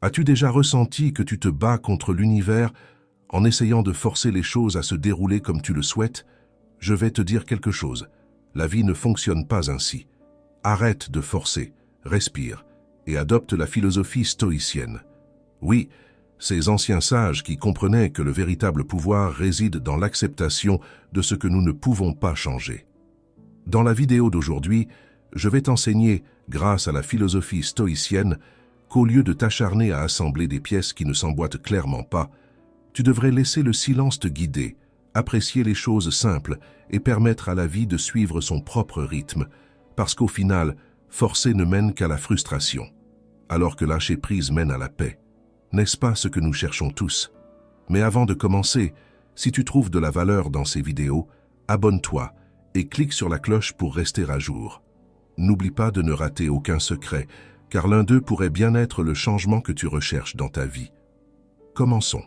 As-tu déjà ressenti que tu te bats contre l'univers en essayant de forcer les choses à se dérouler comme tu le souhaites? Je vais te dire quelque chose. La vie ne fonctionne pas ainsi. Arrête de forcer, respire et adopte la philosophie stoïcienne. Oui, ces anciens sages qui comprenaient que le véritable pouvoir réside dans l'acceptation de ce que nous ne pouvons pas changer. Dans la vidéo d'aujourd'hui, je vais t'enseigner, grâce à la philosophie stoïcienne, qu'au lieu de t'acharner à assembler des pièces qui ne s'emboîtent clairement pas, tu devrais laisser le silence te guider, apprécier les choses simples et permettre à la vie de suivre son propre rythme, parce qu'au final, forcer ne mène qu'à la frustration, alors que lâcher prise mène à la paix. N'est-ce pas ce que nous cherchons tous? Mais avant de commencer, si tu trouves de la valeur dans ces vidéos, abonne-toi et clique sur la cloche pour rester à jour. N'oublie pas de ne rater aucun secret, car l'un d'eux pourrait bien être le changement que tu recherches dans ta vie. Commençons.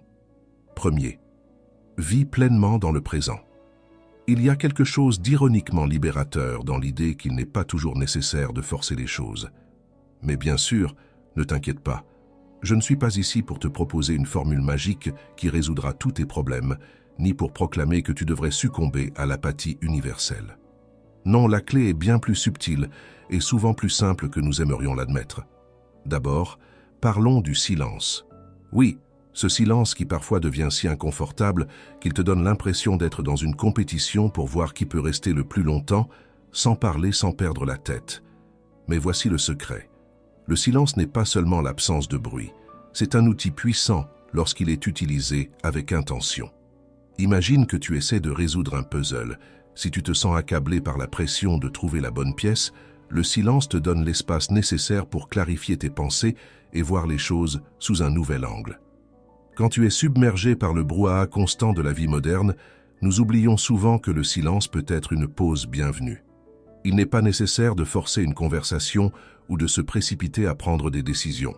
Premier, vis pleinement dans le présent. Il y a quelque chose d'ironiquement libérateur dans l'idée qu'il n'est pas toujours nécessaire de forcer les choses. Mais bien sûr, ne t'inquiète pas, je ne suis pas ici pour te proposer une formule magique qui résoudra tous tes problèmes, ni pour proclamer que tu devrais succomber à l'apathie universelle. Non, la clé est bien plus subtile et souvent plus simple que nous aimerions l'admettre. D'abord, parlons du silence. Oui, ce silence qui parfois devient si inconfortable qu'il te donne l'impression d'être dans une compétition pour voir qui peut rester le plus longtemps, sans parler, sans perdre la tête. Mais voici le secret. Le silence n'est pas seulement l'absence de bruit, c'est un outil puissant lorsqu'il est utilisé avec intention. Imagine que tu essaies de résoudre un puzzle. Si tu te sens accablé par la pression de trouver la bonne pièce, le silence te donne l'espace nécessaire pour clarifier tes pensées et voir les choses sous un nouvel angle. Quand tu es submergé par le brouhaha constant de la vie moderne, nous oublions souvent que le silence peut être une pause bienvenue. Il n'est pas nécessaire de forcer une conversation ou de se précipiter à prendre des décisions.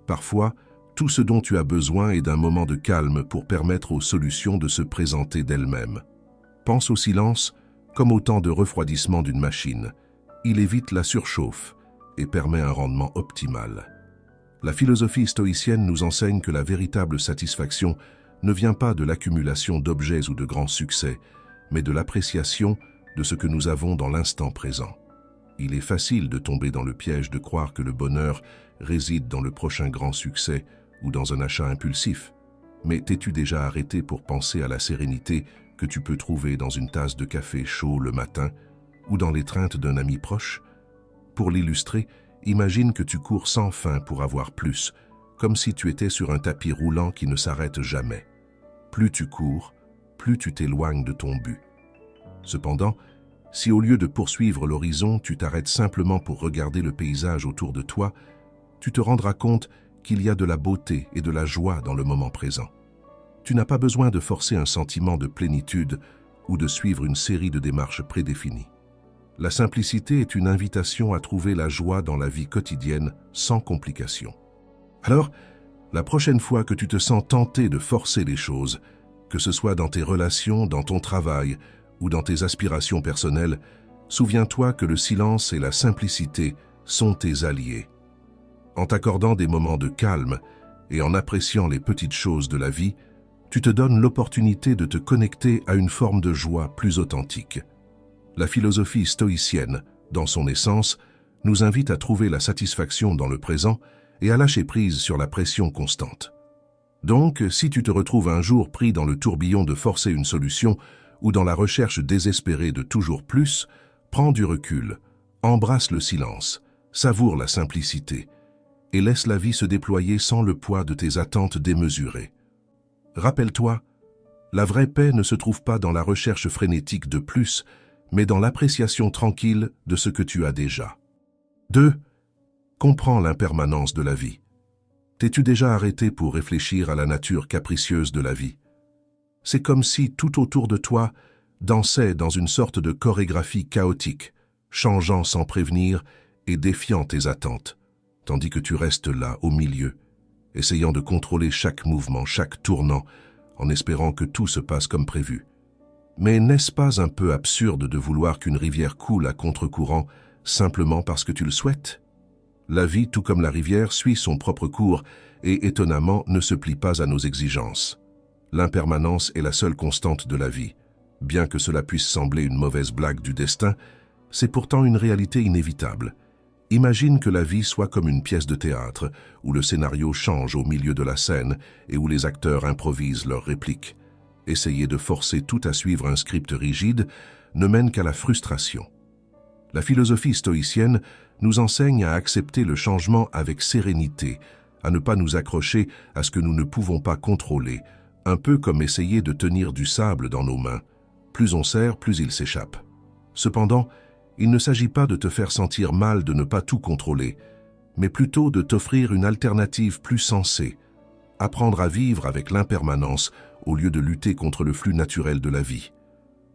Parfois, tout ce dont tu as besoin est d'un moment de calme pour permettre aux solutions de se présenter d'elles-mêmes. Pense au silence comme au temps de refroidissement d'une machine. Il évite la surchauffe et permet un rendement optimal. La philosophie stoïcienne nous enseigne que la véritable satisfaction ne vient pas de l'accumulation d'objets ou de grands succès, mais de l'appréciation de ce que nous avons dans l'instant présent. Il est facile de tomber dans le piège de croire que le bonheur réside dans le prochain grand succès ou dans un achat impulsif. Mais t'es-tu déjà arrêté pour penser à la sérénité que tu peux trouver dans une tasse de café chaud le matin ou dans l'étreinte d'un ami proche? Pour l'illustrer, imagine que tu cours sans fin pour avoir plus, comme si tu étais sur un tapis roulant qui ne s'arrête jamais. Plus tu cours, plus tu t'éloignes de ton but. Cependant, si au lieu de poursuivre l'horizon, tu t'arrêtes simplement pour regarder le paysage autour de toi, tu te rendras compte qu'il y a de la beauté et de la joie dans le moment présent. Tu n'as pas besoin de forcer un sentiment de plénitude ou de suivre une série de démarches prédéfinies. La simplicité est une invitation à trouver la joie dans la vie quotidienne sans complication. Alors, la prochaine fois que tu te sens tenté de forcer les choses, que ce soit dans tes relations, dans ton travail ou dans tes aspirations personnelles, souviens-toi que le silence et la simplicité sont tes alliés. En t'accordant des moments de calme et en appréciant les petites choses de la vie, tu te donnes l'opportunité de te connecter à une forme de joie plus authentique. La philosophie stoïcienne, dans son essence, nous invite à trouver la satisfaction dans le présent et à lâcher prise sur la pression constante. Donc, si tu te retrouves un jour pris dans le tourbillon de forcer une solution ou dans la recherche désespérée de toujours plus, prends du recul, embrasse le silence, savoure la simplicité et laisse la vie se déployer sans le poids de tes attentes démesurées. Rappelle-toi, la vraie paix ne se trouve pas dans la recherche frénétique de plus, mais dans l'appréciation tranquille de ce que tu as déjà. 2. Comprends l'impermanence de la vie. T'es-tu déjà arrêté pour réfléchir à la nature capricieuse de la vie? C'est comme si tout autour de toi dansait dans une sorte de chorégraphie chaotique, changeant sans prévenir et défiant tes attentes, tandis que tu restes là, au milieu, essayant de contrôler chaque mouvement, chaque tournant, en espérant que tout se passe comme prévu. Mais n'est-ce pas un peu absurde de vouloir qu'une rivière coule à contre-courant simplement parce que tu le souhaites? La vie, tout comme la rivière, suit son propre cours et, étonnamment, ne se plie pas à nos exigences. L'impermanence est la seule constante de la vie. Bien que cela puisse sembler une mauvaise blague du destin, c'est pourtant une réalité inévitable. Imagine que la vie soit comme une pièce de théâtre, où le scénario change au milieu de la scène et où les acteurs improvisent leurs répliques. Essayer de forcer tout à suivre un script rigide ne mène qu'à la frustration. La philosophie stoïcienne nous enseigne à accepter le changement avec sérénité, à ne pas nous accrocher à ce que nous ne pouvons pas contrôler, un peu comme essayer de tenir du sable dans nos mains. Plus on serre, plus il s'échappe. Cependant, il ne s'agit pas de te faire sentir mal de ne pas tout contrôler, mais plutôt de t'offrir une alternative plus sensée, apprendre à vivre avec l'impermanence au lieu de lutter contre le flux naturel de la vie.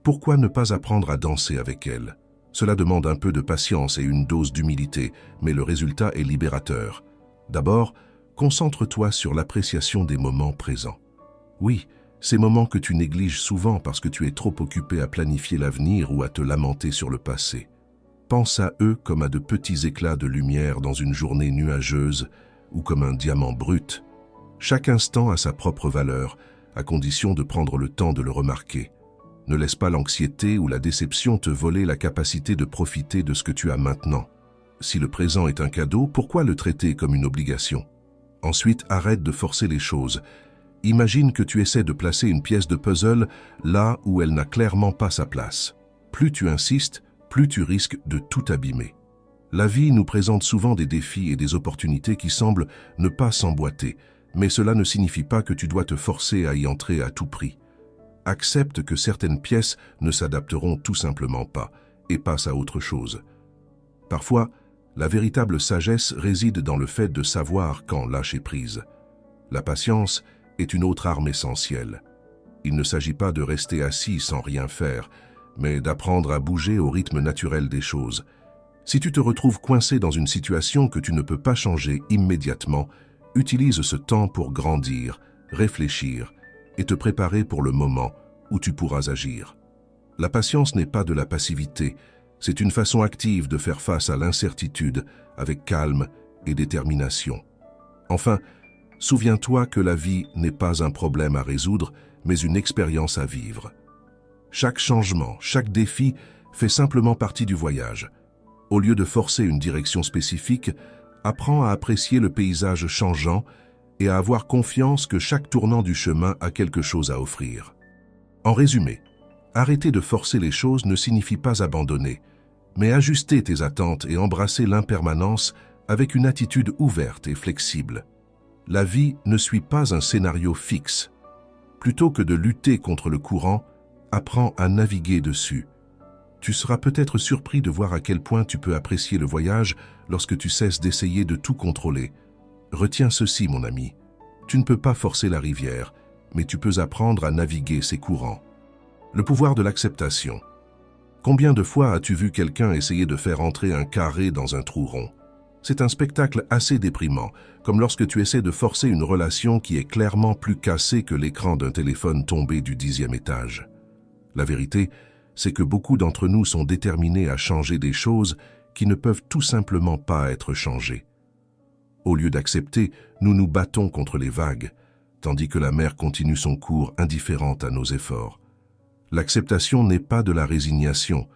Pourquoi ne pas apprendre à danser avec elle? Cela demande un peu de patience et une dose d'humilité, mais le résultat est libérateur. D'abord, concentre-toi sur l'appréciation des moments présents. Oui, ces moments que tu négliges souvent parce que tu es trop occupé à planifier l'avenir ou à te lamenter sur le passé. Pense à eux comme à de petits éclats de lumière dans une journée nuageuse ou comme un diamant brut. Chaque instant a sa propre valeur, à condition de prendre le temps de le remarquer. Ne laisse pas l'anxiété ou la déception te voler la capacité de profiter de ce que tu as maintenant. Si le présent est un cadeau, pourquoi le traiter comme une obligation? Ensuite, arrête de forcer les choses. Imagine que tu essaies de placer une pièce de puzzle là où elle n'a clairement pas sa place. Plus tu insistes, plus tu risques de tout abîmer. La vie nous présente souvent des défis et des opportunités qui semblent ne pas s'emboîter, mais cela ne signifie pas que tu dois te forcer à y entrer à tout prix. Accepte que certaines pièces ne s'adapteront tout simplement pas et passe à autre chose. Parfois, la véritable sagesse réside dans le fait de savoir quand lâcher prise. La patience est une autre arme essentielle. Il ne s'agit pas de rester assis sans rien faire, mais d'apprendre à bouger au rythme naturel des choses. Si tu te retrouves coincé dans une situation que tu ne peux pas changer immédiatement, utilise ce temps pour grandir, réfléchir et te préparer pour le moment où tu pourras agir. La patience n'est pas de la passivité, c'est une façon active de faire face à l'incertitude avec calme et détermination. Enfin, souviens-toi que la vie n'est pas un problème à résoudre, mais une expérience à vivre. Chaque changement, chaque défi fait simplement partie du voyage. Au lieu de forcer une direction spécifique, apprends à apprécier le paysage changeant et à avoir confiance que chaque tournant du chemin a quelque chose à offrir. En résumé, arrêter de forcer les choses ne signifie pas abandonner, mais ajuster tes attentes et embrasser l'impermanence avec une attitude ouverte et flexible. La vie ne suit pas un scénario fixe. Plutôt que de lutter contre le courant, apprends à naviguer dessus. Tu seras peut-être surpris de voir à quel point tu peux apprécier le voyage lorsque tu cesses d'essayer de tout contrôler. Retiens ceci, mon ami. Tu ne peux pas forcer la rivière, mais tu peux apprendre à naviguer ses courants. Le pouvoir de l'acceptation. Combien de fois as-tu vu quelqu'un essayer de faire entrer un carré dans un trou rond? C'est un spectacle assez déprimant, comme lorsque tu essaies de forcer une relation qui est clairement plus cassée que l'écran d'un téléphone tombé du 10e étage. La vérité, c'est que beaucoup d'entre nous sont déterminés à changer des choses qui ne peuvent tout simplement pas être changées. Au lieu d'accepter, nous nous battons contre les vagues, tandis que la mer continue son cours indifférente à nos efforts. L'acceptation n'est pas de la résignation,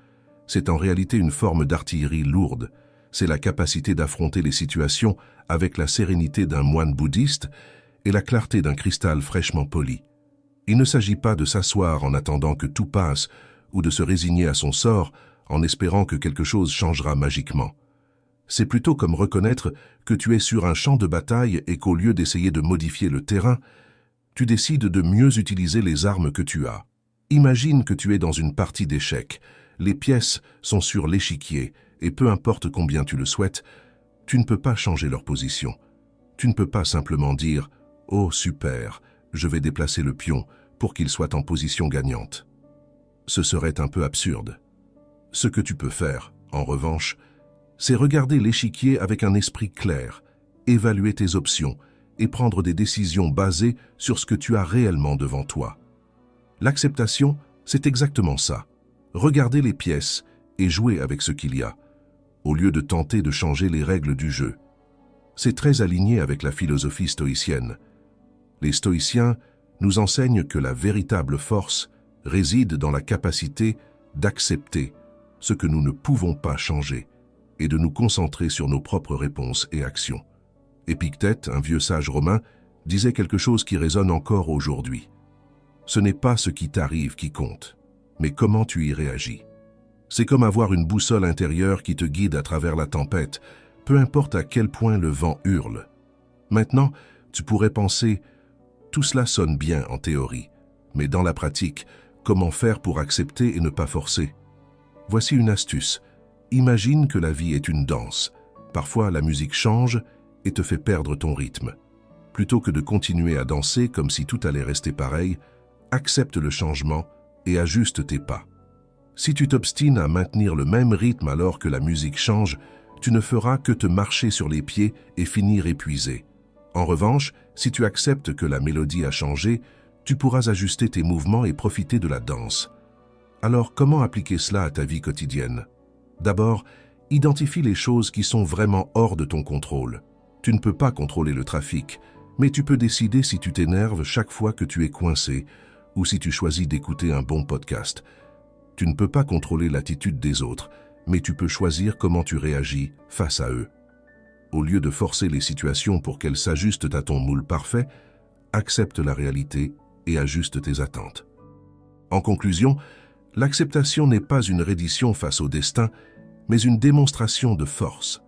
c'est en réalité une forme d'artillerie lourde. C'est la capacité d'affronter les situations avec la sérénité d'un moine bouddhiste et la clarté d'un cristal fraîchement poli. Il ne s'agit pas de s'asseoir en attendant que tout passe ou de se résigner à son sort en espérant que quelque chose changera magiquement. C'est plutôt comme reconnaître que tu es sur un champ de bataille et qu'au lieu d'essayer de modifier le terrain, tu décides de mieux utiliser les armes que tu as. Imagine que tu es dans une partie d'échecs. Les pièces sont sur l'échiquier et peu importe combien tu le souhaites, tu ne peux pas changer leur position. Tu ne peux pas simplement dire « Oh super, je vais déplacer le pion pour qu'il soit en position gagnante ». Ce serait un peu absurde. Ce que tu peux faire, en revanche, c'est regarder l'échiquier avec un esprit clair, évaluer tes options et prendre des décisions basées sur ce que tu as réellement devant toi. L'acceptation, c'est exactement ça. Regarder les pièces et jouer avec ce qu'il y a, au lieu de tenter de changer les règles du jeu. C'est très aligné avec la philosophie stoïcienne. Les stoïciens nous enseignent que la véritable force réside dans la capacité d'accepter ce que nous ne pouvons pas changer et de nous concentrer sur nos propres réponses et actions. Épictète, un vieux sage romain, disait quelque chose qui résonne encore aujourd'hui. Ce n'est pas ce qui t'arrive qui compte, mais comment tu y réagis. C'est comme avoir une boussole intérieure qui te guide à travers la tempête, peu importe à quel point le vent hurle. Maintenant, tu pourrais penser « tout cela sonne bien en théorie, mais dans la pratique, comment faire pour accepter et ne pas forcer ?» Voici une astuce. Imagine que la vie est une danse. Parfois, la musique change et te fait perdre ton rythme. Plutôt que de continuer à danser comme si tout allait rester pareil, accepte le changement et ajuste tes pas. Si tu t'obstines à maintenir le même rythme alors que la musique change, tu ne feras que te marcher sur les pieds et finir épuisé. En revanche, si tu acceptes que la mélodie a changé, tu pourras ajuster tes mouvements et profiter de la danse. Alors, comment appliquer cela à ta vie quotidienne? D'abord, identifie les choses qui sont vraiment hors de ton contrôle. Tu ne peux pas contrôler le trafic, mais tu peux décider si tu t'énerves chaque fois que tu es coincé ou si tu choisis d'écouter un bon podcast. Tu ne peux pas contrôler l'attitude des autres, mais tu peux choisir comment tu réagis face à eux. Au lieu de forcer les situations pour qu'elles s'ajustent à ton moule parfait, accepte la réalité et ajuste tes attentes. En conclusion, l'acceptation n'est pas une reddition face au destin, mais une démonstration de force.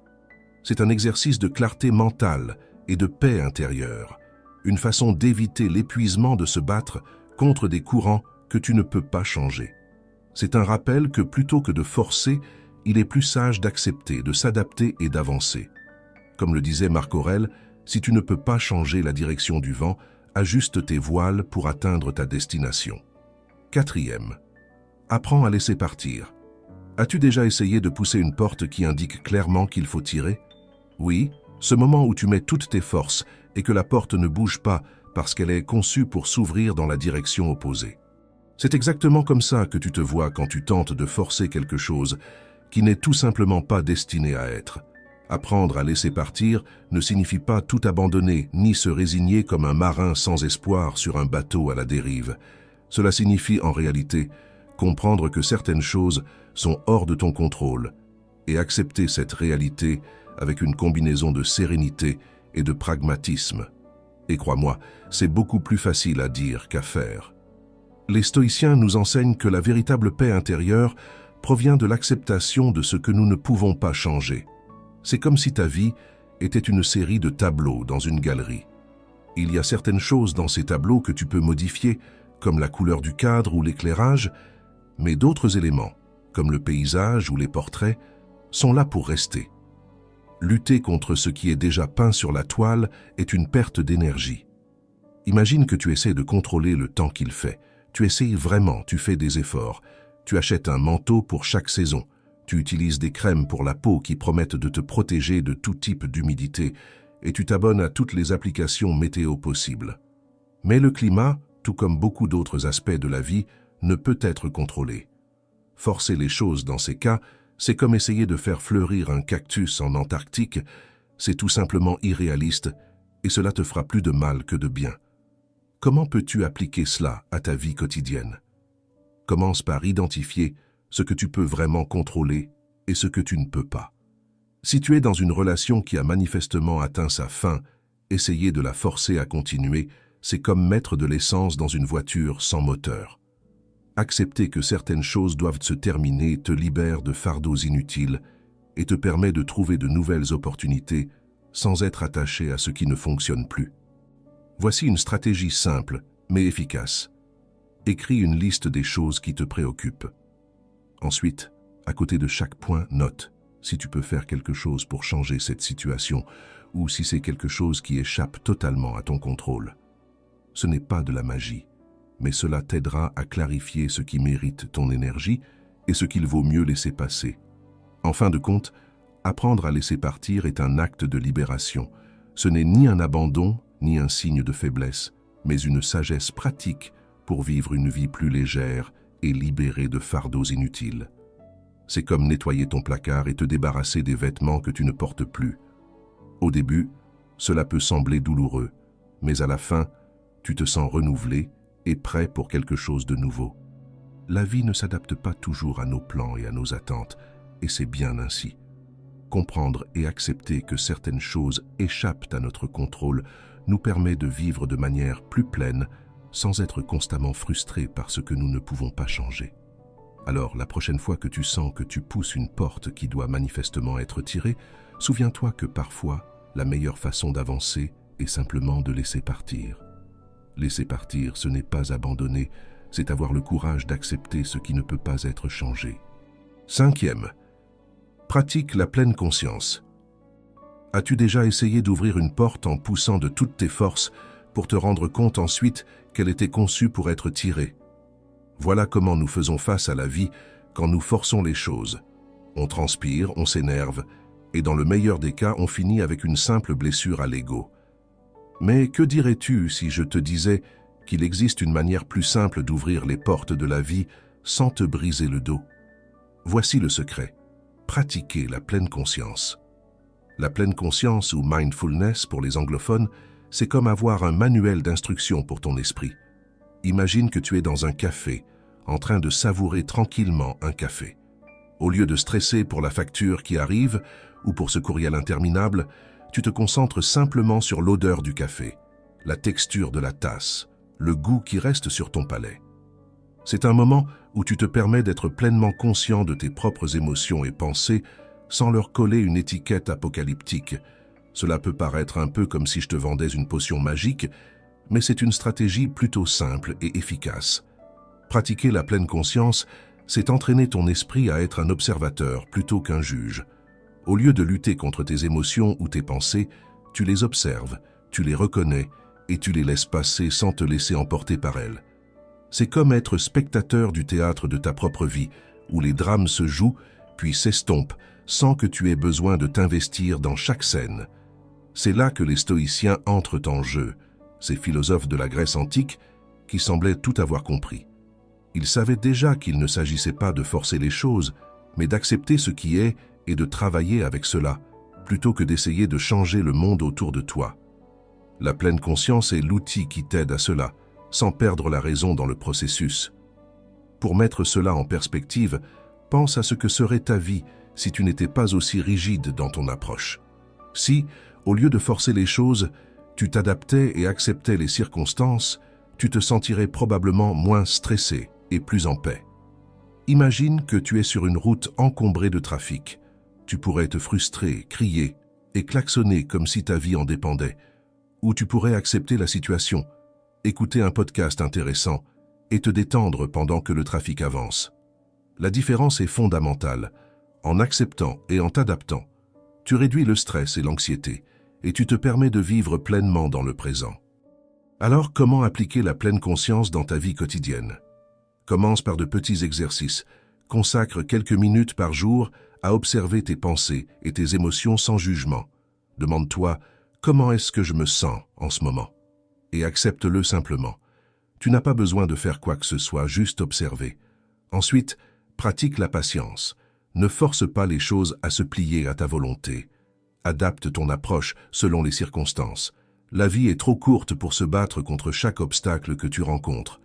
C'est un exercice de clarté mentale et de paix intérieure, une façon d'éviter l'épuisement de se battre contre des courants que tu ne peux pas changer. C'est un rappel que plutôt que de forcer, il est plus sage d'accepter, de s'adapter et d'avancer. Comme le disait Marc Aurèle, si tu ne peux pas changer la direction du vent, ajuste tes voiles pour atteindre ta destination. 4e. Apprends à laisser partir. As-tu déjà essayé de pousser une porte qui indique clairement qu'il faut tirer? Oui, ce moment où tu mets toutes tes forces et que la porte ne bouge pas parce qu'elle est conçue pour s'ouvrir dans la direction opposée. C'est exactement comme ça que tu te vois quand tu tentes de forcer quelque chose qui n'est tout simplement pas destiné à être. Apprendre à laisser partir ne signifie pas tout abandonner ni se résigner comme un marin sans espoir sur un bateau à la dérive. Cela signifie en réalité comprendre que certaines choses sont hors de ton contrôle et accepter cette réalité avec une combinaison de sérénité et de pragmatisme. Et crois-moi, c'est beaucoup plus facile à dire qu'à faire. Les stoïciens nous enseignent que la véritable paix intérieure provient de l'acceptation de ce que nous ne pouvons pas changer. C'est comme si ta vie était une série de tableaux dans une galerie. Il y a certaines choses dans ces tableaux que tu peux modifier, comme la couleur du cadre ou l'éclairage, mais d'autres éléments, comme le paysage ou les portraits, sont là pour rester. Lutter contre ce qui est déjà peint sur la toile est une perte d'énergie. Imagine que tu essaies de contrôler le temps qu'il fait. Tu essayes vraiment, tu fais des efforts. Tu achètes un manteau pour chaque saison. Tu utilises des crèmes pour la peau qui promettent de te protéger de tout type d'humidité et tu t'abonnes à toutes les applications météo possibles. Mais le climat, tout comme beaucoup d'autres aspects de la vie, ne peut être contrôlé. Forcer les choses dans ces cas, c'est comme essayer de faire fleurir un cactus en Antarctique, c'est tout simplement irréaliste et cela te fera plus de mal que de bien. Comment peux-tu appliquer cela à ta vie quotidienne? Commence par identifier ce que tu peux vraiment contrôler et ce que tu ne peux pas. Si tu es dans une relation qui a manifestement atteint sa fin, essayer de la forcer à continuer, c'est comme mettre de l'essence dans une voiture sans moteur. Accepter que certaines choses doivent se terminer te libère de fardeaux inutiles et te permet de trouver de nouvelles opportunités sans être attaché à ce qui ne fonctionne plus. Voici une stratégie simple, mais efficace. Écris une liste des choses qui te préoccupent. Ensuite, à côté de chaque point, note si tu peux faire quelque chose pour changer cette situation ou si c'est quelque chose qui échappe totalement à ton contrôle. Ce n'est pas de la magie, mais cela t'aidera à clarifier ce qui mérite ton énergie et ce qu'il vaut mieux laisser passer. En fin de compte, apprendre à laisser partir est un acte de libération. Ce n'est ni un abandon, ni un signe de faiblesse, mais une sagesse pratique pour vivre une vie plus légère et libérée de fardeaux inutiles. C'est comme nettoyer ton placard et te débarrasser des vêtements que tu ne portes plus. Au début, cela peut sembler douloureux, mais à la fin, tu te sens renouvelé et prêt pour quelque chose de nouveau. La vie ne s'adapte pas toujours à nos plans et à nos attentes, et c'est bien ainsi. Comprendre et accepter que certaines choses échappent à notre contrôle nous permet de vivre de manière plus pleine, sans être constamment frustré par ce que nous ne pouvons pas changer. Alors, la prochaine fois que tu sens que tu pousses une porte qui doit manifestement être tirée, souviens-toi que parfois, la meilleure façon d'avancer est simplement de laisser partir. Laisser partir, ce n'est pas abandonner, c'est avoir le courage d'accepter ce qui ne peut pas être changé. 5e. Pratique la pleine conscience. As-tu déjà essayé d'ouvrir une porte en poussant de toutes tes forces pour te rendre compte ensuite qu'elle était conçue pour être tirée? Voilà comment nous faisons face à la vie quand nous forçons les choses. On transpire, on s'énerve, et dans le meilleur des cas, on finit avec une simple blessure à l'ego. Mais que dirais-tu si je te disais qu'il existe une manière plus simple d'ouvrir les portes de la vie sans te briser le dos? Voici le secret. Pratiquer la pleine conscience. La pleine conscience, ou mindfulness pour les anglophones, c'est comme avoir un manuel d'instruction pour ton esprit. Imagine que tu es dans un café, en train de savourer tranquillement un café. Au lieu de stresser pour la facture qui arrive ou pour ce courriel interminable, tu te concentres simplement sur l'odeur du café, la texture de la tasse, le goût qui reste sur ton palais. C'est un moment où tu te permets d'être pleinement conscient de tes propres émotions et pensées sans leur coller une étiquette apocalyptique. Cela peut paraître un peu comme si je te vendais une potion magique, mais c'est une stratégie plutôt simple et efficace. Pratiquer la pleine conscience, c'est entraîner ton esprit à être un observateur plutôt qu'un juge. Au lieu de lutter contre tes émotions ou tes pensées, tu les observes, tu les reconnais et tu les laisses passer sans te laisser emporter par elles. C'est comme être spectateur du théâtre de ta propre vie, où les drames se jouent puis s'estompent sans que tu aies besoin de t'investir dans chaque scène. C'est là que les stoïciens entrent en jeu, ces philosophes de la Grèce antique qui semblaient tout avoir compris. Ils savaient déjà qu'il ne s'agissait pas de forcer les choses, mais d'accepter ce qui est et de travailler avec cela, plutôt que d'essayer de changer le monde autour de toi. La pleine conscience est l'outil qui t'aide à cela, sans perdre la raison dans le processus. Pour mettre cela en perspective, pense à ce que serait ta vie si tu n'étais pas aussi rigide dans ton approche. Si, au lieu de forcer les choses, tu t'adaptais et acceptais les circonstances, tu te sentirais probablement moins stressé et plus en paix. Imagine que tu es sur une route encombrée de trafic. Tu pourrais te frustrer, crier et klaxonner comme si ta vie en dépendait. Ou tu pourrais accepter la situation, écouter un podcast intéressant et te détendre pendant que le trafic avance. La différence est fondamentale. En acceptant et en t'adaptant, tu réduis le stress et l'anxiété et tu te permets de vivre pleinement dans le présent. Alors, comment appliquer la pleine conscience dans ta vie quotidienne? Commence par de petits exercices. Consacre quelques minutes par jour à observer tes pensées et tes émotions sans jugement. Demande-toi « Comment est-ce que je me sens en ce moment ?» et accepte-le simplement. Tu n'as pas besoin de faire quoi que ce soit, juste observer. Ensuite, pratique la patience. Ne force pas les choses à se plier à ta volonté. Adapte ton approche selon les circonstances. La vie est trop courte pour se battre contre chaque obstacle que tu rencontres.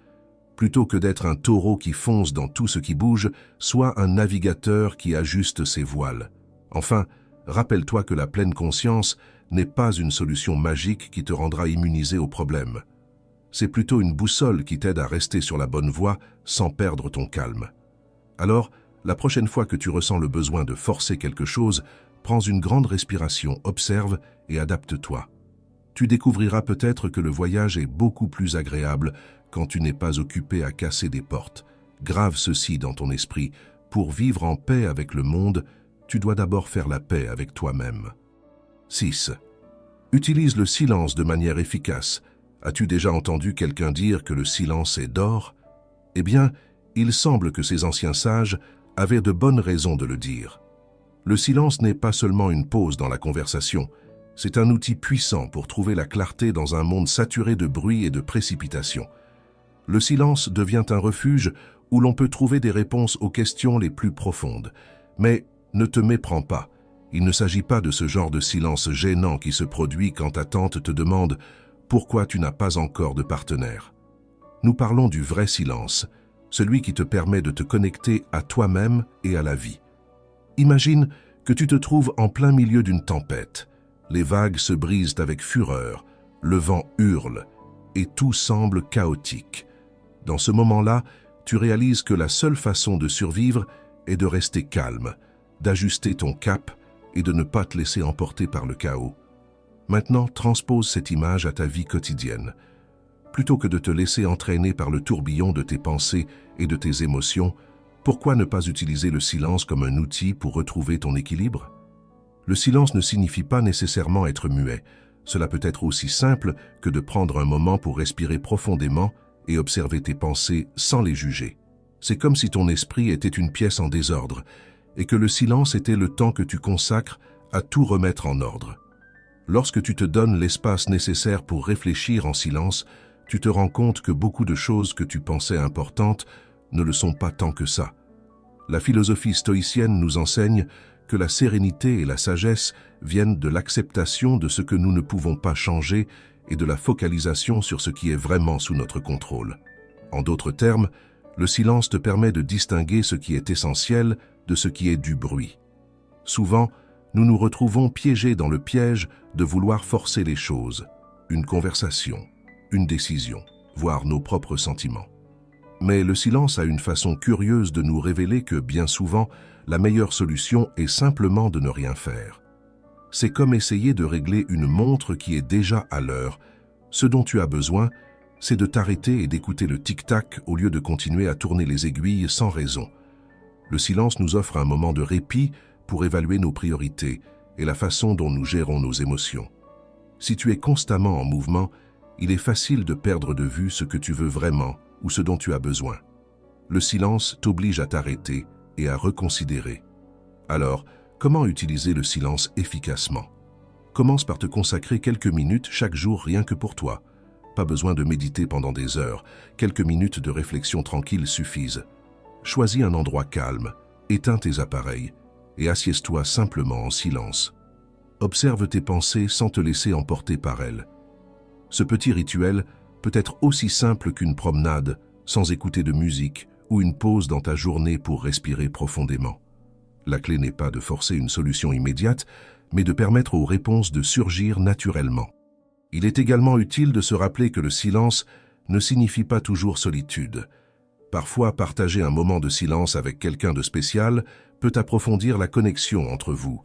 Plutôt que d'être un taureau qui fonce dans tout ce qui bouge, sois un navigateur qui ajuste ses voiles. Enfin, rappelle-toi que la pleine conscience n'est pas une solution magique qui te rendra immunisé aux problèmes. C'est plutôt une boussole qui t'aide à rester sur la bonne voie sans perdre ton calme. Alors, la prochaine fois que tu ressens le besoin de forcer quelque chose, prends une grande respiration, observe et adapte-toi. Tu découvriras peut-être que le voyage est beaucoup plus agréable quand tu n'es pas occupé à casser des portes. Grave ceci dans ton esprit, pour vivre en paix avec le monde, tu dois d'abord faire la paix avec toi-même. 6. Utilise le silence de manière efficace. As-tu déjà entendu quelqu'un dire que le silence est d'or? Eh bien, il semble que ces anciens sages avaient de bonnes raisons de le dire. Le silence n'est pas seulement une pause dans la conversation, c'est un outil puissant pour trouver la clarté dans un monde saturé de bruit et de précipitation. Le silence devient un refuge où l'on peut trouver des réponses aux questions les plus profondes. Mais ne te méprends pas, Il ne s'agit pas de ce genre de silence gênant qui se produit quand ta tante te demande « Pourquoi tu n'as pas encore de partenaire ?» Nous parlons du vrai silence, celui qui te permet de te connecter à toi-même et à la vie. Imagine que tu te trouves en plein milieu d'une tempête. Les vagues se brisent avec fureur, le vent hurle et tout semble chaotique. Dans ce moment-là, tu réalises que la seule façon de survivre est de rester calme, d'ajuster ton cap et de ne pas te laisser emporter par le chaos. Maintenant, transpose cette image à ta vie quotidienne. Plutôt que de te laisser entraîner par le tourbillon de tes pensées et de tes émotions, pourquoi ne pas utiliser le silence comme un outil pour retrouver ton équilibre? Le silence ne signifie pas nécessairement être muet. Cela peut être aussi simple que de prendre un moment pour respirer profondément et observer tes pensées sans les juger. C'est comme si ton esprit était une pièce en désordre et que le silence était le temps que tu consacres à tout remettre en ordre. Lorsque tu te donnes l'espace nécessaire pour réfléchir en silence, tu te rends compte que beaucoup de choses que tu pensais importantes ne le sont pas tant que ça. La philosophie stoïcienne nous enseigne que la sérénité et la sagesse viennent de l'acceptation de ce que nous ne pouvons pas changer et de la focalisation sur ce qui est vraiment sous notre contrôle. En d'autres termes, le silence te permet de distinguer ce qui est essentiel de ce qui est du bruit. Souvent, nous nous retrouvons piégés dans le piège de vouloir forcer les choses, une conversation, une décision, voire nos propres sentiments. Mais le silence a une façon curieuse de nous révéler que, bien souvent, la meilleure solution est simplement de ne rien faire. C'est comme essayer de régler une montre qui est déjà à l'heure. Ce dont tu as besoin, c'est de t'arrêter et d'écouter le tic-tac au lieu de continuer à tourner les aiguilles sans raison. Le silence nous offre un moment de répit pour évaluer nos priorités et la façon dont nous gérons nos émotions. Si tu es constamment en mouvement, il est facile de perdre de vue ce que tu veux vraiment ou ce dont tu as besoin. Le silence t'oblige à t'arrêter et à reconsidérer. Alors, comment utiliser le silence efficacement? Commence par te consacrer quelques minutes chaque jour rien que pour toi. Pas besoin de méditer pendant des heures, quelques minutes de réflexion tranquille suffisent. Choisis un endroit calme, éteins tes appareils et assieds-toi simplement en silence. Observe tes pensées sans te laisser emporter par elles. Ce petit rituel peut être aussi simple qu'une promenade, sans écouter de musique, ou une pause dans ta journée pour respirer profondément. La clé n'est pas de forcer une solution immédiate, mais de permettre aux réponses de surgir naturellement. Il est également utile de se rappeler que le silence ne signifie pas toujours solitude. Parfois, partager un moment de silence avec quelqu'un de spécial peut approfondir la connexion entre vous.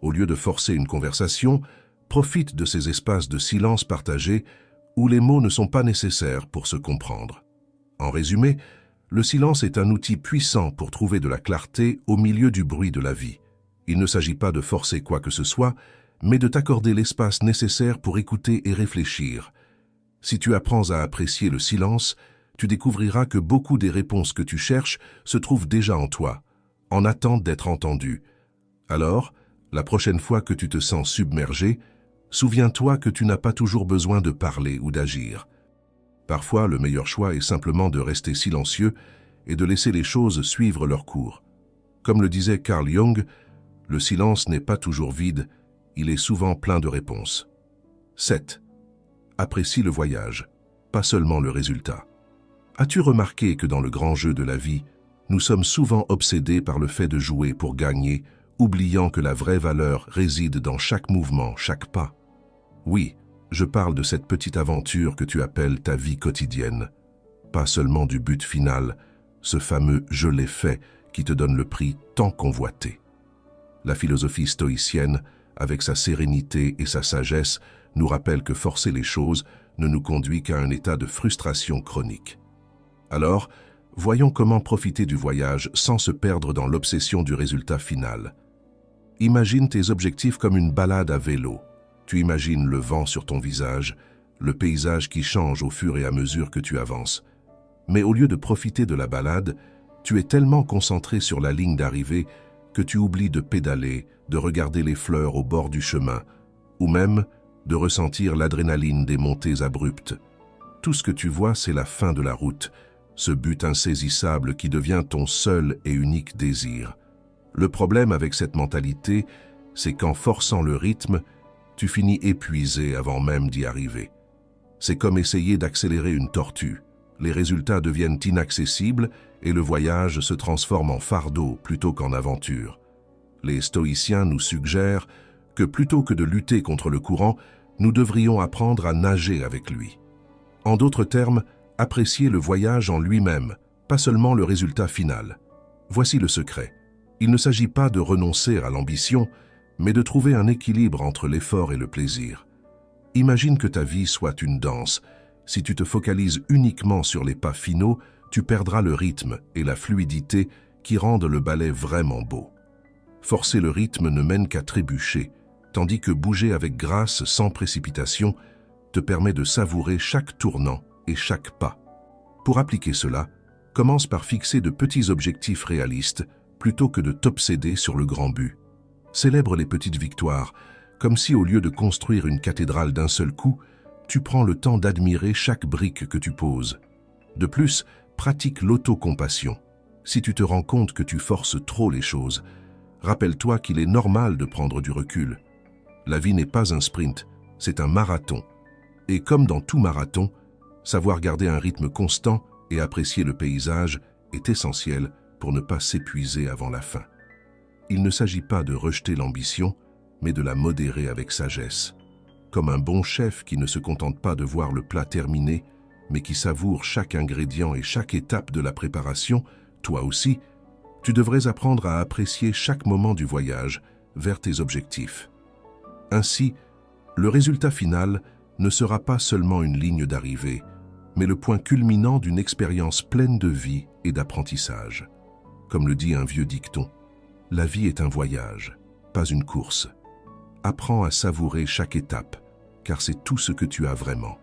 Au lieu de forcer une conversation, profite de ces espaces de silence partagés où les mots ne sont pas nécessaires pour se comprendre. En résumé, le silence est un outil puissant pour trouver de la clarté au milieu du bruit de la vie. Il ne s'agit pas de forcer quoi que ce soit, mais de t'accorder l'espace nécessaire pour écouter et réfléchir. Si tu apprends à apprécier le silence, tu découvriras que beaucoup des réponses que tu cherches se trouvent déjà en toi, en attente d'être entendues. Alors, la prochaine fois que tu te sens submergé, souviens-toi que tu n'as pas toujours besoin de parler ou d'agir. Parfois, le meilleur choix est simplement de rester silencieux et de laisser les choses suivre leur cours. Comme le disait Carl Jung, le silence n'est pas toujours vide, il est souvent plein de réponses. 7. Apprécie le voyage, pas seulement le résultat. As-tu remarqué que dans le grand jeu de la vie, nous sommes souvent obsédés par le fait de jouer pour gagner, oubliant que la vraie valeur réside dans chaque mouvement, chaque pas? Oui, je parle de cette petite aventure que tu appelles ta vie quotidienne. Pas seulement du but final, ce fameux « je l'ai fait » qui te donne le prix tant convoité. La philosophie stoïcienne, avec sa sérénité et sa sagesse, nous rappelle que forcer les choses ne nous conduit qu'à un état de frustration chronique. Alors, voyons comment profiter du voyage sans se perdre dans l'obsession du résultat final. Imagine tes objectifs comme une balade à vélo. Tu imagines le vent sur ton visage, le paysage qui change au fur et à mesure que tu avances. Mais au lieu de profiter de la balade, tu es tellement concentré sur la ligne d'arrivée que tu oublies de pédaler, de regarder les fleurs au bord du chemin, ou même de ressentir l'adrénaline des montées abruptes. Tout ce que tu vois, c'est la fin de la route, ce but insaisissable qui devient ton seul et unique désir. Le problème avec cette mentalité, c'est qu'en forçant le rythme, tu finis épuisé avant même d'y arriver. C'est comme essayer d'accélérer une tortue. Les résultats deviennent inaccessibles et le voyage se transforme en fardeau plutôt qu'en aventure. Les stoïciens nous suggèrent que plutôt que de lutter contre le courant, nous devrions apprendre à nager avec lui. En d'autres termes, apprécier le voyage en lui-même, pas seulement le résultat final. Voici le secret. Il ne s'agit pas de renoncer à l'ambition, mais de trouver un équilibre entre l'effort et le plaisir. Imagine que ta vie soit une danse. Si tu te focalises uniquement sur les pas finaux, tu perdras le rythme et la fluidité qui rendent le ballet vraiment beau. Forcer le rythme ne mène qu'à trébucher, tandis que bouger avec grâce sans précipitation te permet de savourer chaque tournant et chaque pas. Pour appliquer cela, commence par fixer de petits objectifs réalistes plutôt que de t'obséder sur le grand but. Célèbre les petites victoires, comme si au lieu de construire une cathédrale d'un seul coup, tu prends le temps d'admirer chaque brique que tu poses. De plus, pratique l'autocompassion. Si tu te rends compte que tu forces trop les choses, rappelle-toi qu'il est normal de prendre du recul. La vie n'est pas un sprint, c'est un marathon. Et comme dans tout marathon, savoir garder un rythme constant et apprécier le paysage est essentiel pour ne pas s'épuiser avant la fin. Il ne s'agit pas de rejeter l'ambition, mais de la modérer avec sagesse. Comme un bon chef qui ne se contente pas de voir le plat terminé, mais qui savoure chaque ingrédient et chaque étape de la préparation, toi aussi, tu devrais apprendre à apprécier chaque moment du voyage vers tes objectifs. Ainsi, le résultat final ne sera pas seulement une ligne d'arrivée, mais le point culminant d'une expérience pleine de vie et d'apprentissage. Comme le dit un vieux dicton, la vie est un voyage, pas une course. Apprends à savourer chaque étape, car c'est tout ce que tu as vraiment.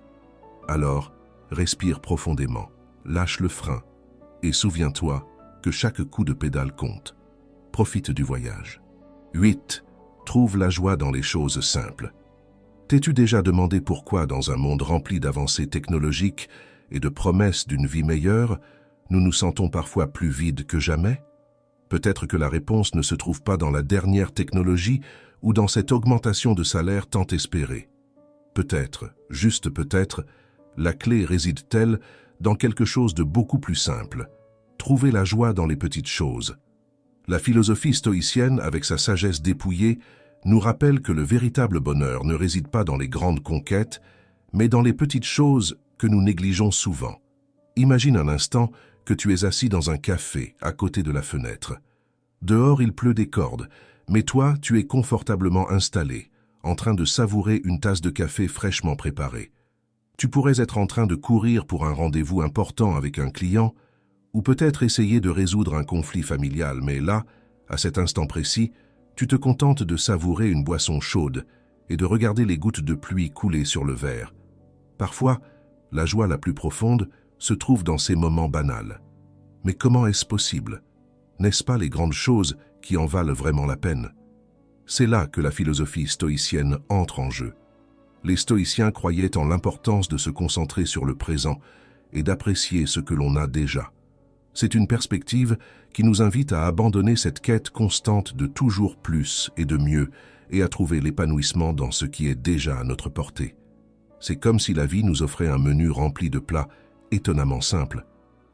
Alors, respire profondément, lâche le frein et souviens-toi que chaque coup de pédale compte. Profite du voyage. 8. Trouve la joie dans les choses simples. T'es-tu déjà demandé pourquoi, dans un monde rempli d'avancées technologiques et de promesses d'une vie meilleure, nous nous sentons parfois plus vides que jamais? Peut-être que la réponse ne se trouve pas dans la dernière technologie ou dans cette augmentation de salaire tant espérée. Peut-être, juste peut-être, la clé réside-t-elle dans quelque chose de beaucoup plus simple. Trouver la joie dans les petites choses. La philosophie stoïcienne, avec sa sagesse dépouillée, nous rappelle que le véritable bonheur ne réside pas dans les grandes conquêtes, mais dans les petites choses que nous négligeons souvent. Imagine un instant que tu es assis dans un café à côté de la fenêtre. Dehors, il pleut des cordes, mais toi, tu es confortablement installé, en train de savourer une tasse de café fraîchement préparée. Tu pourrais être en train de courir pour un rendez-vous important avec un client, ou peut-être essayer de résoudre un conflit familial, mais là, à cet instant précis, tu te contentes de savourer une boisson chaude et de regarder les gouttes de pluie couler sur le verre. Parfois, la joie la plus profonde se trouve dans ces moments banals. Mais comment est-ce possible? N'est-ce pas les grandes choses qui en valent vraiment la peine? C'est là que la philosophie stoïcienne entre en jeu. Les stoïciens croyaient en l'importance de se concentrer sur le présent et d'apprécier ce que l'on a déjà. C'est une perspective qui nous invite à abandonner cette quête constante de toujours plus et de mieux et à trouver l'épanouissement dans ce qui est déjà à notre portée. C'est comme si la vie nous offrait un menu rempli de plats étonnamment simples,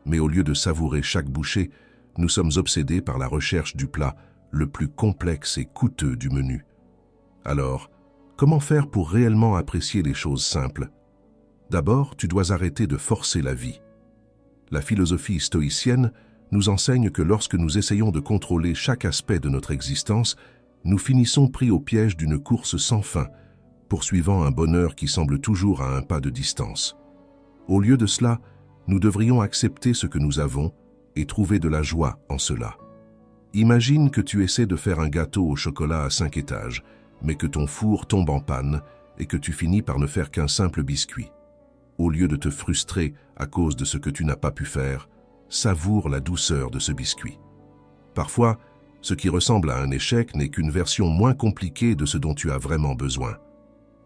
mais au lieu de savourer chaque bouchée, nous sommes obsédés par la recherche du plat le plus complexe et coûteux du menu. Alors, comment faire pour réellement apprécier les choses simples? D'abord, tu dois arrêter de forcer la vie. La philosophie stoïcienne nous enseigne que lorsque nous essayons de contrôler chaque aspect de notre existence, nous finissons pris au piège d'une course sans fin, poursuivant un bonheur qui semble toujours à un pas de distance. Au lieu de cela, nous devrions accepter ce que nous avons et trouver de la joie en cela. Imagine que tu essaies de faire un gâteau au chocolat à 5 étages, mais que ton four tombe en panne et que tu finis par ne faire qu'un simple biscuit. Au lieu de te frustrer à cause de ce que tu n'as pas pu faire, savoure la douceur de ce biscuit. Parfois, ce qui ressemble à un échec n'est qu'une version moins compliquée de ce dont tu as vraiment besoin.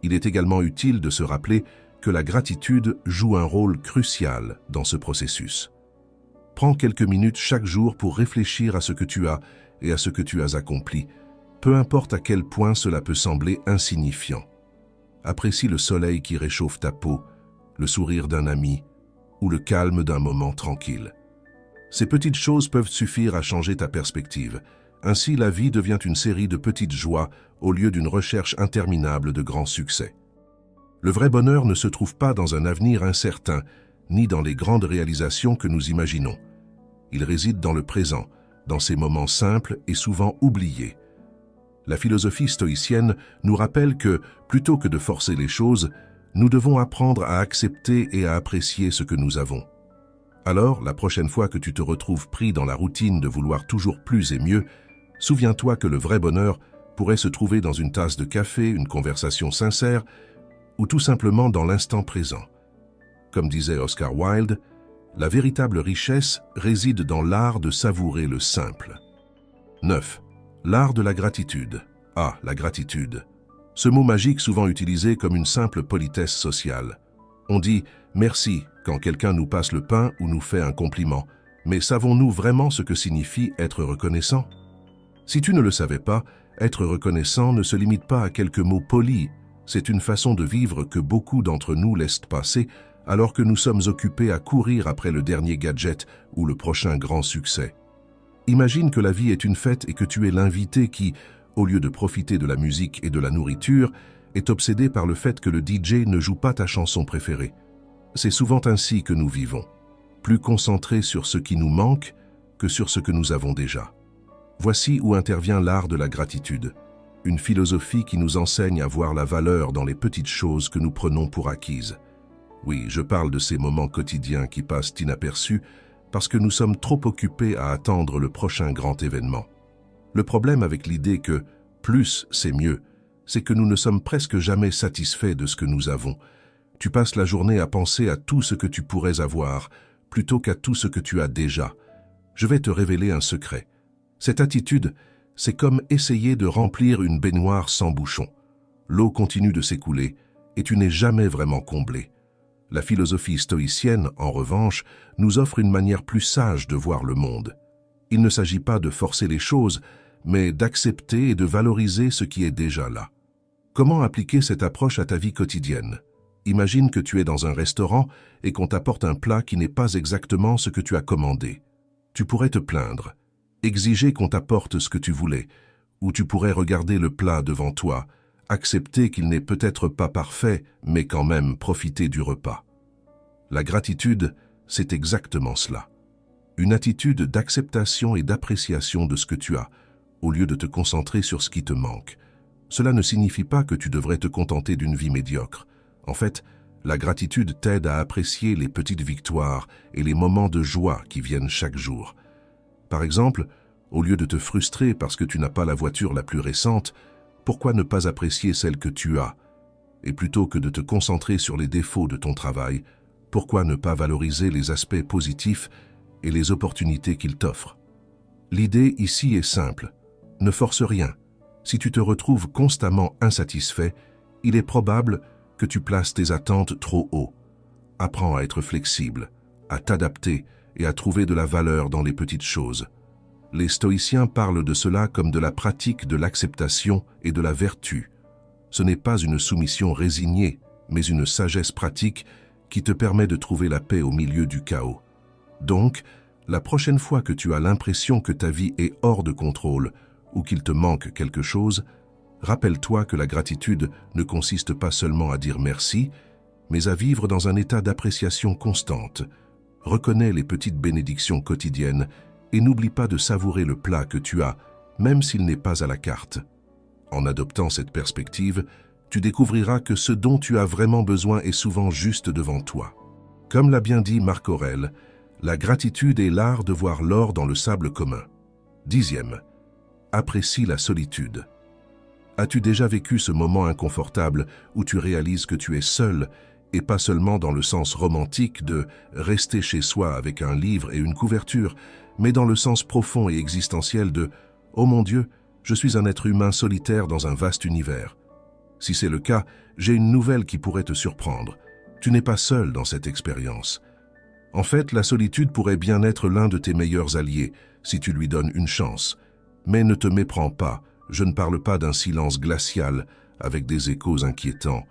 Il est également utile de se rappeler que la gratitude joue un rôle crucial dans ce processus. Prends quelques minutes chaque jour pour réfléchir à ce que tu as et à ce que tu as accompli, peu importe à quel point cela peut sembler insignifiant. Apprécie le soleil qui réchauffe ta peau, le sourire d'un ami ou le calme d'un moment tranquille. Ces petites choses peuvent suffire à changer ta perspective. Ainsi, la vie devient une série de petites joies au lieu d'une recherche interminable de grands succès. Le vrai bonheur ne se trouve pas dans un avenir incertain, ni dans les grandes réalisations que nous imaginons. Il réside dans le présent, dans ces moments simples et souvent oubliés. La philosophie stoïcienne nous rappelle que, plutôt que de forcer les choses, nous devons apprendre à accepter et à apprécier ce que nous avons. Alors, la prochaine fois que tu te retrouves pris dans la routine de vouloir toujours plus et mieux, souviens-toi que le vrai bonheur pourrait se trouver dans une tasse de café, une conversation sincère, ou tout simplement dans l'instant présent. Comme disait Oscar Wilde, la véritable richesse réside dans l'art de savourer le simple. 9. L'art de la gratitude. Ah, la gratitude. Ce mot magique souvent utilisé comme une simple politesse sociale. On dit « merci » quand quelqu'un nous passe le pain ou nous fait un compliment. Mais savons-nous vraiment ce que signifie être reconnaissant? Si tu ne le savais pas, être reconnaissant ne se limite pas à quelques mots polis. C'est une façon de vivre que beaucoup d'entre nous laissent passer alors que nous sommes occupés à courir après le dernier gadget ou le prochain grand succès. Imagine que la vie est une fête et que tu es l'invité qui, au lieu de profiter de la musique et de la nourriture, est obsédé par le fait que le DJ ne joue pas ta chanson préférée. C'est souvent ainsi que nous vivons, plus concentrés sur ce qui nous manque que sur ce que nous avons déjà. Voici où intervient l'art de la gratitude, une philosophie qui nous enseigne à voir la valeur dans les petites choses que nous prenons pour acquises. Oui, je parle de ces moments quotidiens qui passent inaperçus parce que nous sommes trop occupés à attendre le prochain grand événement. Le problème avec l'idée que plus c'est mieux, c'est que nous ne sommes presque jamais satisfaits de ce que nous avons. Tu passes la journée à penser à tout ce que tu pourrais avoir, plutôt qu'à tout ce que tu as déjà. Je vais te révéler un secret. Cette attitude, c'est comme essayer de remplir une baignoire sans bouchon. L'eau continue de s'écouler et tu n'es jamais vraiment comblé. La philosophie stoïcienne, en revanche, nous offre une manière plus sage de voir le monde. Il ne s'agit pas de forcer les choses, mais d'accepter et de valoriser ce qui est déjà là. Comment appliquer cette approche à ta vie quotidienne? Imagine que tu es dans un restaurant et qu'on t'apporte un plat qui n'est pas exactement ce que tu as commandé. Tu pourrais te plaindre, exiger qu'on t'apporte ce que tu voulais, ou tu pourrais regarder le plat devant toi, accepter qu'il n'est peut-être pas parfait, mais quand même profiter du repas. La gratitude, c'est exactement cela. Une attitude d'acceptation et d'appréciation de ce que tu as, au lieu de te concentrer sur ce qui te manque. Cela ne signifie pas que tu devrais te contenter d'une vie médiocre. En fait, la gratitude t'aide à apprécier les petites victoires et les moments de joie qui viennent chaque jour. Par exemple, au lieu de te frustrer parce que tu n'as pas la voiture la plus récente, pourquoi ne pas apprécier celle que tu as? Et plutôt que de te concentrer sur les défauts de ton travail, pourquoi ne pas valoriser les aspects positifs et les opportunités qu'il t'offre? L'idée ici est simple. Ne force rien. Si tu te retrouves constamment insatisfait, il est probable que tu places tes attentes trop haut. Apprends à être flexible, à t'adapter et à trouver de la valeur dans les petites choses. Les stoïciens parlent de cela comme de la pratique de l'acceptation et de la vertu. Ce n'est pas une soumission résignée, mais une sagesse pratique qui te permet de trouver la paix au milieu du chaos. Donc, la prochaine fois que tu as l'impression que ta vie est hors de contrôle ou qu'il te manque quelque chose, rappelle-toi que la gratitude ne consiste pas seulement à dire merci, mais à vivre dans un état d'appréciation constante. Reconnais les petites bénédictions quotidiennes et n'oublie pas de savourer le plat que tu as, même s'il n'est pas à la carte. En adoptant cette perspective, tu découvriras que ce dont tu as vraiment besoin est souvent juste devant toi. Comme l'a bien dit Marc Aurèle, la gratitude est l'art de voir l'or dans le sable commun. 10e. Apprécie la solitude. As-tu déjà vécu ce moment inconfortable où tu réalises que tu es seul, et pas seulement dans le sens romantique de rester chez soi avec un livre et une couverture, mais dans le sens profond et existentiel de « Oh mon Dieu, je suis un être humain solitaire dans un vaste univers ». Si c'est le cas, j'ai une nouvelle qui pourrait te surprendre. Tu n'es pas seul dans cette expérience. En fait, la solitude pourrait bien être l'un de tes meilleurs alliés, si tu lui donnes une chance. Mais ne te méprends pas, Je ne parle pas d'un silence glacial avec des échos inquiétants,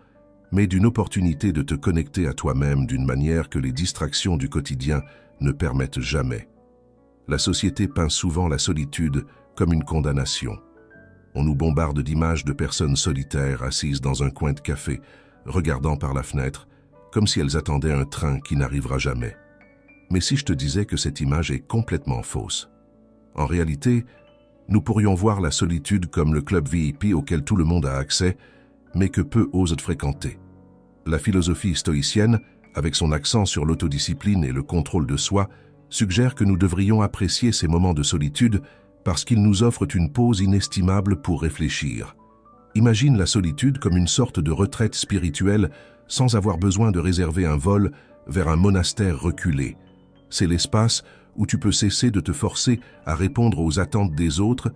mais d'une opportunité de te connecter à toi-même d'une manière que les distractions du quotidien ne permettent jamais. La société peint souvent la solitude comme une condamnation. On nous bombarde d'images de personnes solitaires assises dans un coin de café, regardant par la fenêtre, comme si elles attendaient un train qui n'arrivera jamais. Mais si je te disais que cette image est complètement fausse? En réalité, nous pourrions voir la solitude comme le club VIP auquel tout le monde a accès, mais que peu osent fréquenter. La philosophie stoïcienne, avec son accent sur l'autodiscipline et le contrôle de soi, suggère que nous devrions apprécier ces moments de solitude parce qu'ils nous offrent une pause inestimable pour réfléchir. Imagine la solitude comme une sorte de retraite spirituelle sans avoir besoin de réserver un vol vers un monastère reculé. C'est l'espace où tu peux cesser de te forcer à répondre aux attentes des autres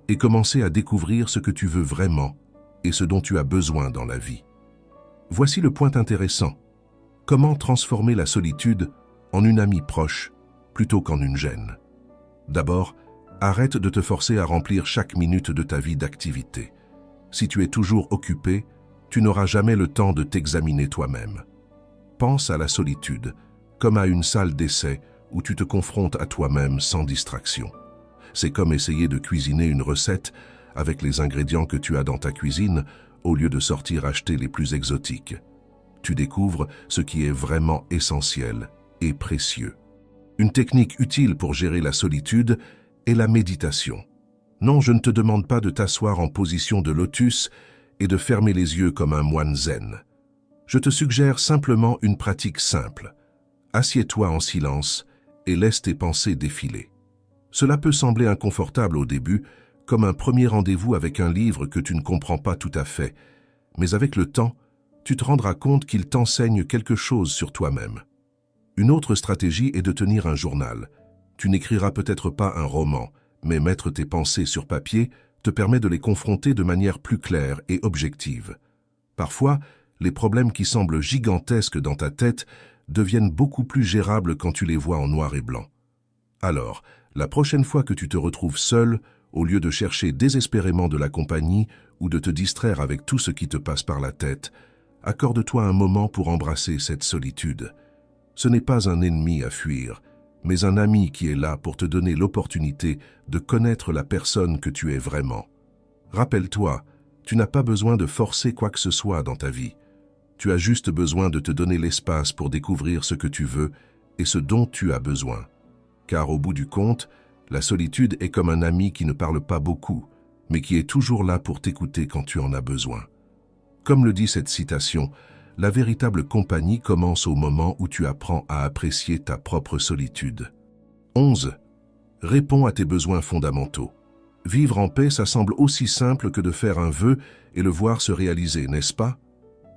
et commencer à découvrir ce que tu veux vraiment et ce dont tu as besoin dans la vie. Voici le point intéressant. Comment transformer la solitude en une amie proche plutôt qu'en une gêne? D'abord, arrête de te forcer à remplir chaque minute de ta vie d'activité. Si tu es toujours occupé, tu n'auras jamais le temps de t'examiner toi-même. Pense à la solitude, comme à une salle d'essai où tu te confrontes à toi-même sans distraction. C'est comme essayer de cuisiner une recette avec les ingrédients que tu as dans ta cuisine au lieu de sortir acheter les plus exotiques. Tu découvres ce qui est vraiment essentiel et précieux. Une technique utile pour gérer la solitude est la méditation. Non, je ne te demande pas de t'asseoir en position de lotus et de fermer les yeux comme un moine zen. Je te suggère simplement une pratique simple. Assieds-toi en silence et laisse tes pensées défiler. Cela peut sembler inconfortable au début, comme un premier rendez-vous avec un livre que tu ne comprends pas tout à fait, mais avec le temps, tu te rendras compte qu'il t'enseigne quelque chose sur toi-même. Une autre stratégie est de tenir un journal. Tu n'écriras peut-être pas un roman, mais mettre tes pensées sur papier te permet de les confronter de manière plus claire et objective. Parfois, les problèmes qui semblent gigantesques dans ta tête deviennent beaucoup plus gérables quand tu les vois en noir et blanc. Alors, la prochaine fois que tu te retrouves seul, au lieu de chercher désespérément de la compagnie ou de te distraire avec tout ce qui te passe par la tête, accorde-toi un moment pour embrasser cette solitude. Ce n'est pas un ennemi à fuir, mais un ami qui est là pour te donner l'opportunité de connaître la personne que tu es vraiment. Rappelle-toi, tu n'as pas besoin de forcer quoi que ce soit dans ta vie. Tu as juste besoin de te donner l'espace pour découvrir ce que tu veux et ce dont tu as besoin. Car au bout du compte, la solitude est comme un ami qui ne parle pas beaucoup, mais qui est toujours là pour t'écouter quand tu en as besoin. Comme le dit cette citation, la véritable compagnie commence au moment où tu apprends à apprécier ta propre solitude. 11. Réponds à tes besoins fondamentaux. Vivre en paix, ça semble aussi simple que de faire un vœu et le voir se réaliser, n'est-ce pas?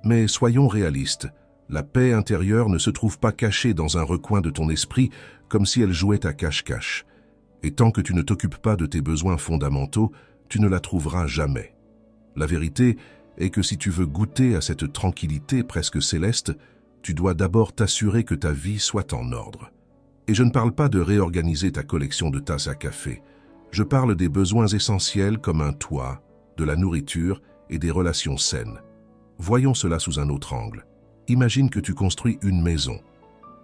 Mais soyons réalistes, la paix intérieure ne se trouve pas cachée dans un recoin de ton esprit comme si elle jouait à cache-cache. Et tant que tu ne t'occupes pas de tes besoins fondamentaux, tu ne la trouveras jamais. La vérité est que si tu veux goûter à cette tranquillité presque céleste, tu dois d'abord t'assurer que ta vie soit en ordre. Et je ne parle pas de réorganiser ta collection de tasses à café. Je parle des besoins essentiels comme un toit, de la nourriture et des relations saines. Voyons cela sous un autre angle. Imagine que tu construis une maison.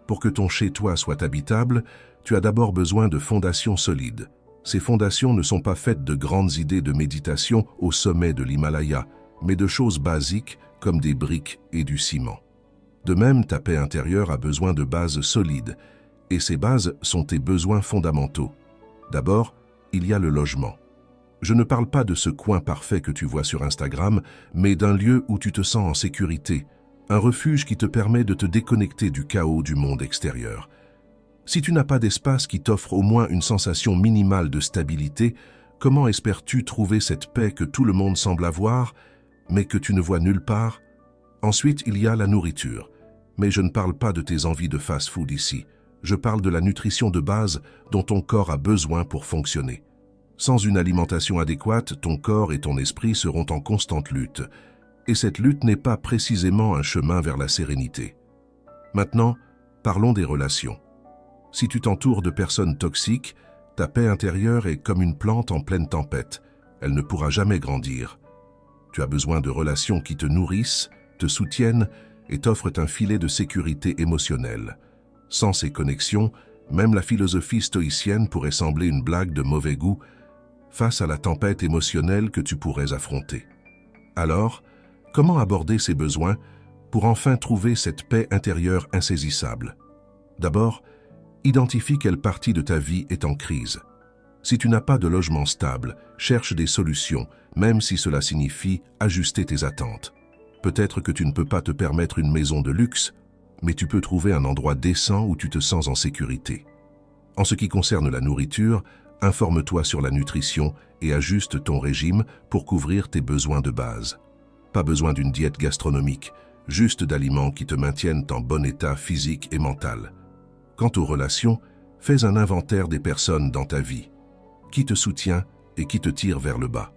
Pour que ton chez-toi soit habitable, tu as d'abord besoin de fondations solides. Ces fondations ne sont pas faites de grandes idées de méditation au sommet de l'Himalaya, mais de choses basiques comme des briques et du ciment. De même, ta paix intérieure a besoin de bases solides, et ces bases sont tes besoins fondamentaux. D'abord, il y a le logement. Je ne parle pas de ce coin parfait que tu vois sur Instagram, mais d'un lieu où tu te sens en sécurité, un refuge qui te permet de te déconnecter du chaos du monde extérieur. Si tu n'as pas d'espace qui t'offre au moins une sensation minimale de stabilité, comment espères-tu trouver cette paix que tout le monde semble avoir, mais que tu ne vois nulle part? Ensuite, il y a la nourriture. Mais je ne parle pas de tes envies de fast-food ici. Je parle de la nutrition de base dont ton corps a besoin pour fonctionner. Sans une alimentation adéquate, ton corps et ton esprit seront en constante lutte. Et cette lutte n'est pas précisément un chemin vers la sérénité. Maintenant, parlons des relations. Si tu t'entoures de personnes toxiques, ta paix intérieure est comme une plante en pleine tempête. elle ne pourra jamais grandir. Tu as besoin de relations qui te nourrissent, te soutiennent et t'offrent un filet de sécurité émotionnelle. Sans ces connexions, même la philosophie stoïcienne pourrait sembler une blague de mauvais goût face à la tempête émotionnelle que tu pourrais affronter. Alors, comment aborder ces besoins pour enfin trouver cette paix intérieure insaisissable? D'abord, identifie quelle partie de ta vie est en crise. Si tu n'as pas de logement stable, cherche des solutions, même si cela signifie ajuster tes attentes. Peut-être que tu ne peux pas te permettre une maison de luxe, mais tu peux trouver un endroit décent où tu te sens en sécurité. En ce qui concerne la nourriture, informe-toi sur la nutrition et ajuste ton régime pour couvrir tes besoins de base. Pas besoin d'une diète gastronomique, juste d'aliments qui te maintiennent en bon état physique et mental. Quant aux relations, fais un inventaire des personnes dans ta vie. Qui te soutient et qui te tire vers le bas.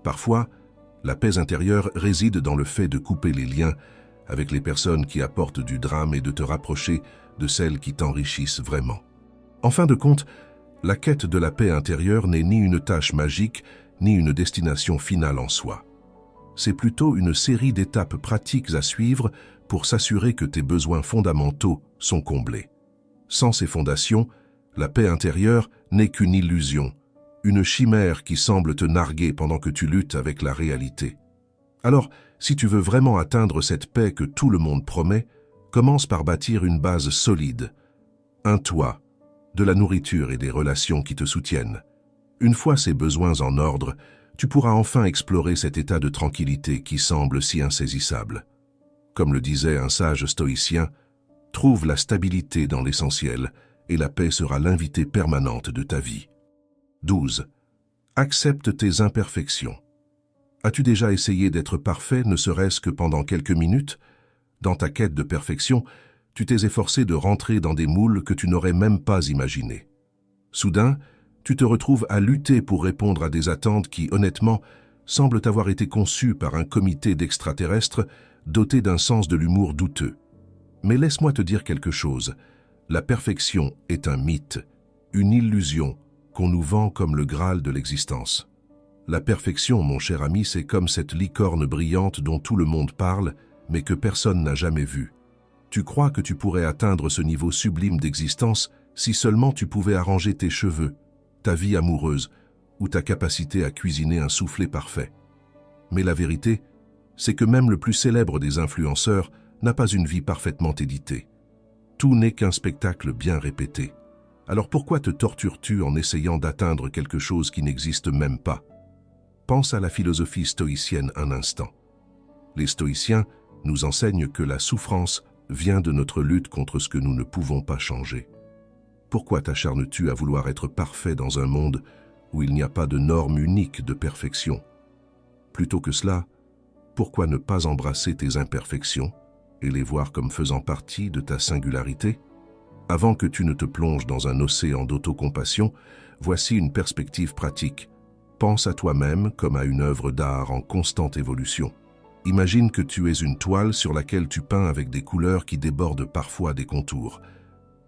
Parfois, la paix intérieure réside dans le fait de couper les liens avec les personnes qui apportent du drame et de te rapprocher de celles qui t'enrichissent vraiment. En fin de compte, la quête de la paix intérieure n'est ni une tâche magique, ni une destination finale en soi. C'est plutôt une série d'étapes pratiques à suivre pour s'assurer que tes besoins fondamentaux sont comblés. Sans ces fondations, la paix intérieure n'est qu'une illusion, une chimère qui semble te narguer pendant que tu luttes avec la réalité. Alors, si tu veux vraiment atteindre cette paix que tout le monde promet, commence par bâtir une base solide, un toit, de la nourriture et des relations qui te soutiennent. Une fois ces besoins en ordre, tu pourras enfin explorer cet état de tranquillité qui semble si insaisissable. Comme le disait un sage stoïcien, « Trouve la stabilité dans l'essentiel et la paix sera l'invitée permanente de ta vie. » 12. Accepte tes imperfections. As-tu déjà essayé d'être parfait, ne serait-ce que pendant quelques minutes? Dans ta quête de perfection, tu t'es efforcé de rentrer dans des moules que tu n'aurais même pas imaginés. Soudain, tu te retrouves à lutter pour répondre à des attentes qui, honnêtement, semblent avoir été conçues par un comité d'extraterrestres doté d'un sens de l'humour douteux. Mais laisse-moi te dire quelque chose. La perfection est un mythe, une illusion qu'on nous vend comme le Graal de l'existence. La perfection, mon cher ami, c'est comme cette licorne brillante dont tout le monde parle, mais que personne n'a jamais vue. Tu crois que tu pourrais atteindre ce niveau sublime d'existence si seulement tu pouvais arranger tes cheveux, ta vie amoureuse ou ta capacité à cuisiner un soufflé parfait. Mais la vérité, c'est que même le plus célèbre des influenceurs n'a pas une vie parfaitement éditée. Tout n'est qu'un spectacle bien répété. Alors pourquoi te tortures-tu en essayant d'atteindre quelque chose qui n'existe même pas? Pense à la philosophie stoïcienne un instant. Les stoïciens nous enseignent que la souffrance vient de notre lutte contre ce que nous ne pouvons pas changer. Pourquoi t'acharnes-tu à vouloir être parfait dans un monde où il n'y a pas de norme unique de perfection? Plutôt que cela, pourquoi ne pas embrasser tes imperfections et les voir comme faisant partie de ta singularité? Avant que tu ne te plonges dans un océan d'autocompassion, voici une perspective pratique. Pense à toi-même comme à une œuvre d'art en constante évolution. Imagine que tu es une toile sur laquelle tu peins avec des couleurs qui débordent parfois des contours.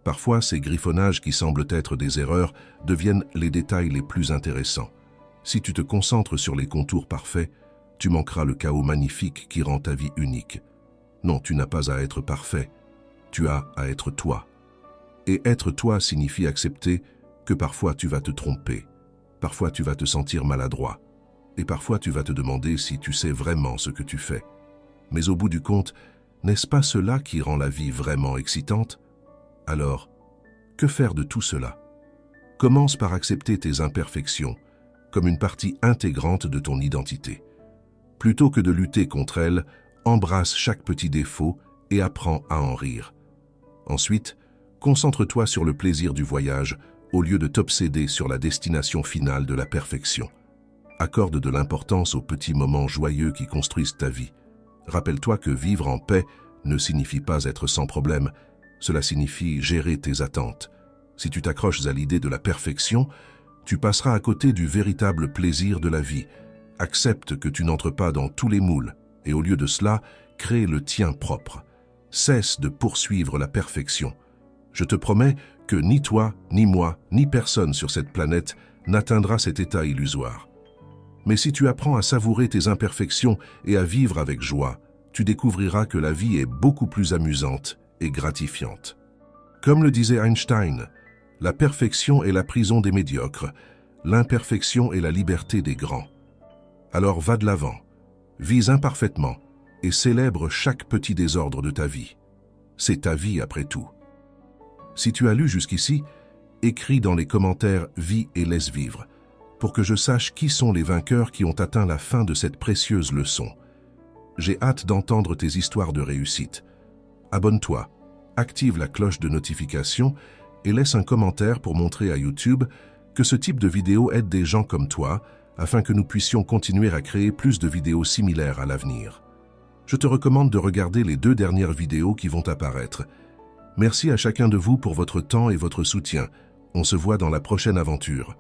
Parfois, ces griffonnages qui semblent être des erreurs deviennent les détails les plus intéressants. Si tu te concentres sur les contours parfaits, tu manqueras le chaos magnifique qui rend ta vie unique. Non, tu n'as pas à être parfait, tu as à être toi. Et être toi signifie accepter que parfois tu vas te tromper, parfois tu vas te sentir maladroit, et parfois tu vas te demander si tu sais vraiment ce que tu fais. Mais au bout du compte, n'est-ce pas cela qui rend la vie vraiment excitante? Alors, que faire de tout cela? Commence par accepter tes imperfections comme une partie intégrante de ton identité. Plutôt que de lutter contre elles, embrasse chaque petit défaut et apprends à en rire. Ensuite, concentre-toi sur le plaisir du voyage au lieu de t'obséder sur la destination finale de la perfection. Accorde de l'importance aux petits moments joyeux qui construisent ta vie. Rappelle-toi que vivre en paix ne signifie pas être sans problème, cela signifie gérer tes attentes. Si tu t'accroches à l'idée de la perfection, tu passeras à côté du véritable plaisir de la vie. Accepte que tu n'entres pas dans tous les moules et au lieu de cela, crée le tien propre. Cesse de poursuivre la perfection. Je te promets que ni toi, ni moi, ni personne sur cette planète n'atteindra cet état illusoire. Mais si tu apprends à savourer tes imperfections et à vivre avec joie, tu découvriras que la vie est beaucoup plus amusante et gratifiante. Comme le disait Einstein, la perfection est la prison des médiocres, l'imperfection est la liberté des grands. Alors va de l'avant, vis imparfaitement et célèbre chaque petit désordre de ta vie. C'est ta vie après tout. Si tu as lu jusqu'ici, écris dans les commentaires « Vis et laisse vivre » pour que je sache qui sont les vainqueurs qui ont atteint la fin de cette précieuse leçon. J'ai hâte d'entendre tes histoires de réussite. Abonne-toi, active la cloche de notification et laisse un commentaire pour montrer à YouTube que ce type de vidéo aide des gens comme toi afin que nous puissions continuer à créer plus de vidéos similaires à l'avenir. Je te recommande de regarder les 2 dernières vidéos qui vont apparaître. Merci à chacun de vous pour votre temps et votre soutien. On se voit dans la prochaine aventure.